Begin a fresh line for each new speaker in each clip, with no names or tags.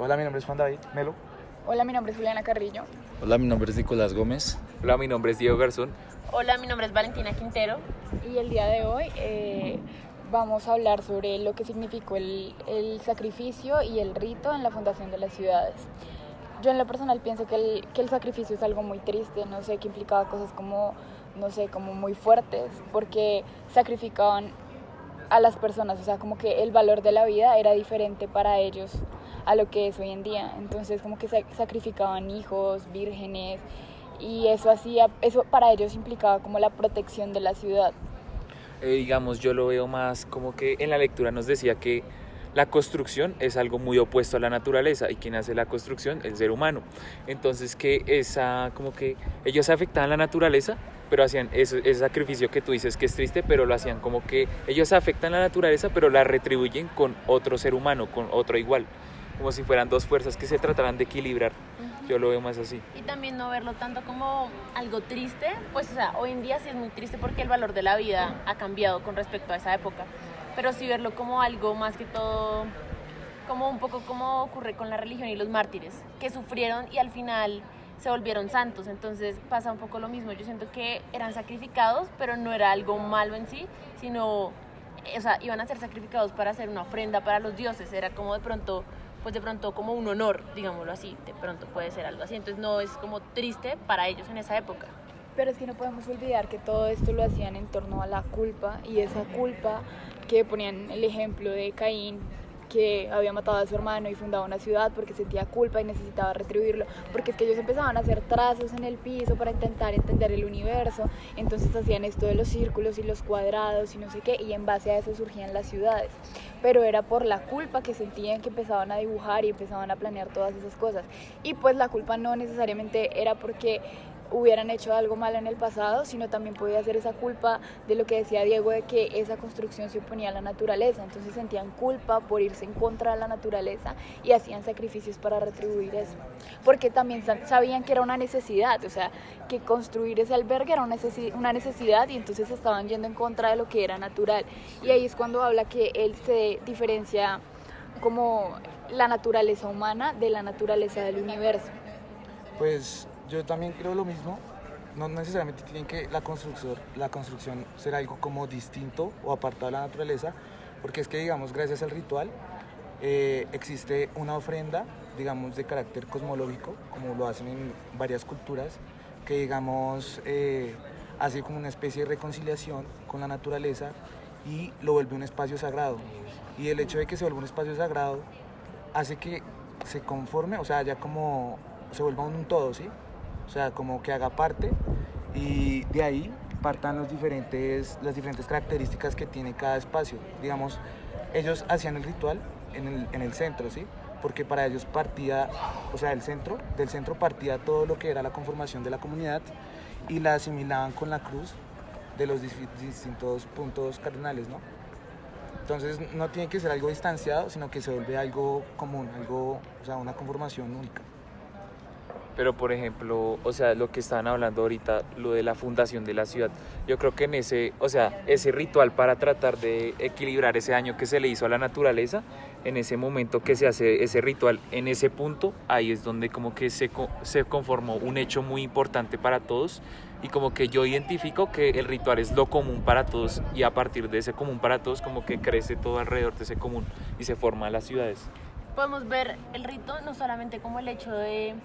Hola, mi nombre es Juan David Melo.
Hola, mi nombre es Juliana Carrillo.
Hola, mi nombre es Nicolás Gómez.
Hola, mi nombre es Diego Garzón.
Hola, mi nombre es Valentina Quintero.
Y el día de hoy vamos a hablar sobre lo que significó el sacrificio y el rito en la fundación de las ciudades. Yo en lo personal pienso que el sacrificio es algo muy triste, no sé, que implicaba cosas como, no sé, como muy fuertes, porque sacrificaban a las personas, o sea, como que el valor de la vida era diferente para ellos a lo que es hoy en día. Entonces como que sacrificaban hijos, vírgenes, y eso para ellos implicaba como la protección de la ciudad.
Digamos, yo lo veo más como que en la lectura nos decía que la construcción es algo muy opuesto a la naturaleza y quien hace la construcción, el ser humano. Entonces como que ellos afectaban la naturaleza, pero hacían ese sacrificio que tú dices que es triste, pero lo hacían como que ellos afectan la naturaleza, pero la retribuyen con otro ser humano, con otro igual, como si fueran dos fuerzas que se trataran de equilibrar. Yo lo veo más así.
Y también no verlo tanto como algo triste, pues o sea, hoy en día sí es muy triste porque el valor de la vida ha cambiado con respecto a esa época, pero sí verlo como algo más que todo, como un poco como ocurre con la religión y los mártires, que sufrieron y al final se volvieron santos. Entonces pasa un poco lo mismo, yo siento que eran sacrificados, pero no era algo malo en sí, sino, o sea, iban a ser sacrificados para hacer una ofrenda para los dioses, era como de pronto como un honor, digámoslo así, de pronto puede ser algo así, entonces no es como triste para ellos en esa época.
Pero es que no podemos olvidar que todo esto lo hacían en torno a la culpa, y esa culpa que ponían el ejemplo de Caín, que había matado a su hermano y fundaba una ciudad porque sentía culpa y necesitaba retribuirlo, porque es que ellos empezaban a hacer trazos en el piso para intentar entender el universo, entonces hacían esto de los círculos y los cuadrados y no sé qué, y en base a eso surgían las ciudades, pero era por la culpa que sentían, que empezaban a dibujar y empezaban a planear todas esas cosas. Y pues la culpa no necesariamente era porque hubieran hecho algo malo en el pasado, sino también podía ser esa culpa de lo que decía Diego, de que esa construcción se oponía a la naturaleza, entonces sentían culpa por irse en contra de la naturaleza y hacían sacrificios para retribuir eso, porque también sabían que era una necesidad, o sea, que construir ese albergue era una necesidad, y entonces estaban yendo en contra de lo que era natural. Y ahí es cuando habla que él se diferencia como la naturaleza humana de la naturaleza del universo.
Pues yo también creo lo mismo. No necesariamente tienen que la construcción ser algo como distinto o apartado de la naturaleza, porque es que, digamos, gracias al ritual existe una ofrenda, digamos, de carácter cosmológico, como lo hacen en varias culturas, que, digamos, hace como una especie de reconciliación con la naturaleza y lo vuelve un espacio sagrado. Y el hecho de que se vuelva un espacio sagrado hace que se conforme, o sea, ya como se vuelva un todo, ¿sí? O sea, como que haga parte, y de ahí partan las diferentes características que tiene cada espacio. Digamos, ellos hacían el ritual en el centro, ¿sí? Porque para ellos partía, o sea, del centro partía todo lo que era la conformación de la comunidad, y la asimilaban con la cruz de los distintos puntos cardinales, ¿no? Entonces no tiene que ser algo distanciado, sino que se vuelve algo común, o sea, una conformación única.
Pero por ejemplo, o sea, lo que estaban hablando ahorita, lo de la fundación de la ciudad, yo creo que en ese ritual para tratar de equilibrar ese daño que se le hizo a la naturaleza, en ese momento que se hace ese ritual, en ese punto, ahí es donde como que se conformó un hecho muy importante para todos, y como que yo identifico que el ritual es lo común para todos, y a partir de ese común para todos como que crece todo alrededor de ese común y se forman las ciudades.
Podemos ver el rito no solamente como el hecho de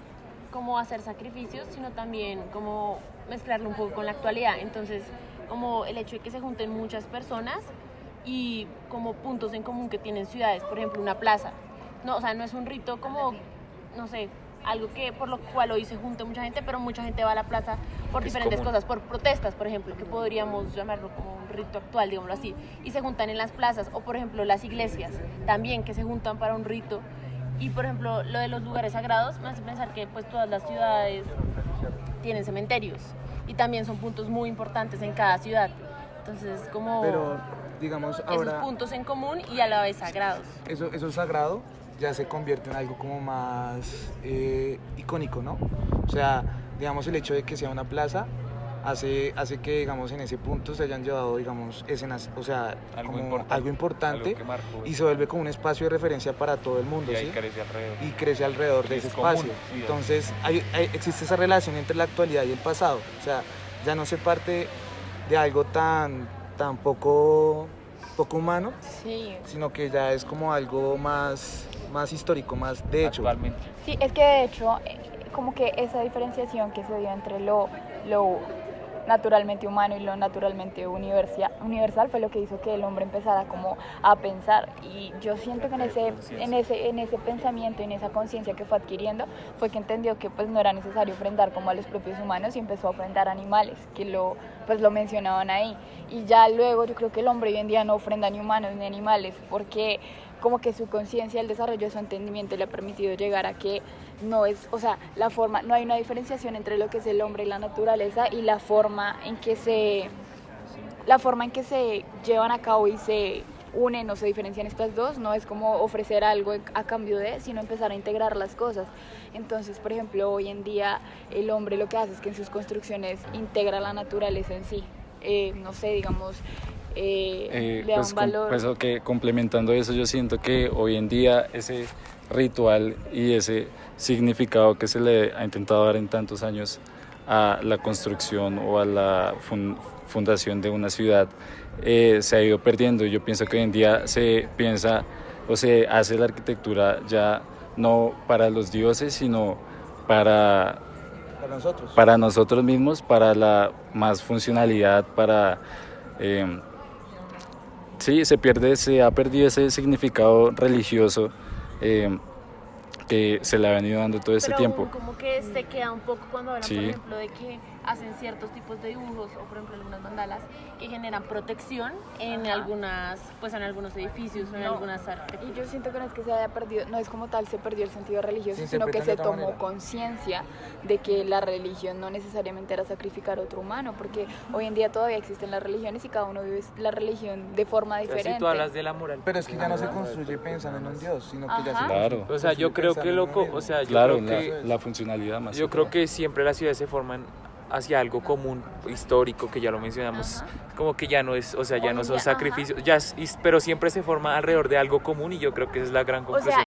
cómo hacer sacrificios, sino también como mezclarlo un poco con la actualidad. Entonces, como el hecho de que se junten muchas personas y como puntos en común que tienen ciudades, por ejemplo, una plaza. No, o sea, no es un rito como, no sé, algo que por lo cual hoy se junta mucha gente, pero mucha gente va a la plaza por diferentes cosas, por protestas, por ejemplo, que podríamos llamarlo como un rito actual, digámoslo así, y se juntan en las plazas, o por ejemplo las iglesias también, que se juntan para un rito. Y por ejemplo, lo de los lugares sagrados me hace pensar que pues todas las ciudades tienen cementerios y también son puntos muy importantes en cada ciudad. Entonces, como
Pero, digamos, ahora
esos puntos en común y a la vez sagrados.
eso sagrado ya se convierte en algo como más icónico, ¿no? O sea, digamos, el hecho de que sea una plaza hace que, digamos, en ese punto se hayan llevado, digamos, escenas, o sea,
Algo
como
importante,
algo importante,
algo que marcó.
y se vuelve como un espacio de referencia para todo el mundo,
Y ahí
¿sí?
crece alrededor.
Y crece alrededor de
Es
ese
común,
espacio.
sí,
Entonces existe esa relación entre la actualidad y el pasado. O sea, ya no se parte de algo tan poco humano,
Sí.
sino que ya es como algo más histórico, más de hecho.
Actualmente.
Sí, es que de hecho, como que esa diferenciación que se dio entre lo naturalmente humano y lo naturalmente universal fue lo que hizo que el hombre empezara como a pensar. Y yo siento que en ese pensamiento, en esa conciencia que fue adquiriendo, fue que entendió que pues no era necesario ofrendar como a los propios humanos y empezó a ofrendar animales, que lo mencionaban ahí. Y ya luego yo creo que el hombre hoy en día no ofrenda ni humanos ni animales, porque como que su conciencia, el desarrollo de su entendimiento le ha permitido llegar a que no es, o sea, no hay una diferenciación entre lo que es el hombre y la naturaleza y la forma en que se llevan a cabo y se unen o se diferencian estas dos, no es como ofrecer algo a cambio de, sino empezar a integrar las cosas. Entonces, por ejemplo, hoy en día el hombre lo que hace es que en sus construcciones integra la naturaleza en sí. No sé, digamos, le da un valor.
Pues que complementando eso, yo siento que hoy en día ese ritual y ese significado que se le ha intentado dar en tantos años a la construcción o a la fundación de una ciudad se ha ido perdiendo. Yo pienso que hoy en día se piensa o se hace la arquitectura ya no para los dioses, sino para nosotros mismos, para la más funcionalidad, para sí, se ha perdido ese significado religioso que se le ha venido dando todo este
Pero
tiempo.
como que se queda un poco cuando hablan,
Sí.
por ejemplo, de que hacen ciertos tipos de dibujos o, por ejemplo, algunas mandalas que generan protección en algunos edificios o en algunas
Y
arquitecturas.
yo siento que no es que se haya perdido, no es como tal se perdió el sentido religioso,
Se
sino que
interpretan
se
de otra
tomó
manera.
conciencia de que la religión no necesariamente era sacrificar a otro humano, porque hoy en día todavía existen las religiones y cada uno vive la religión de forma diferente.
Si tú hablas de la moral.
Pero es que ya no se construye pensando en un Dios, sino que ya
Ajá.
se
Claro.
construye
O sea, yo creo que
pensando en uno
loco,
mismo.
o sea, yo
Claro,
creo que
la funcionalidad más.
yo creo que siempre las ciudades se forman hacia algo común, histórico, que ya lo mencionamos,
Ajá.
como que ya no es, o sea, ya
Hoy
no
en
son
día,
sacrificios, ya pero siempre se forma alrededor de algo común y yo creo que esa es la gran
O
conclusión.
sea,